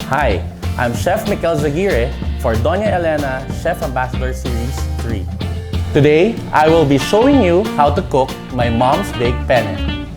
Hi, I'm Chef Mikel Zaguirre for Doña Elena Chef Ambassador Series 3. Today, I will be showing you how to cook my mom's baked penne.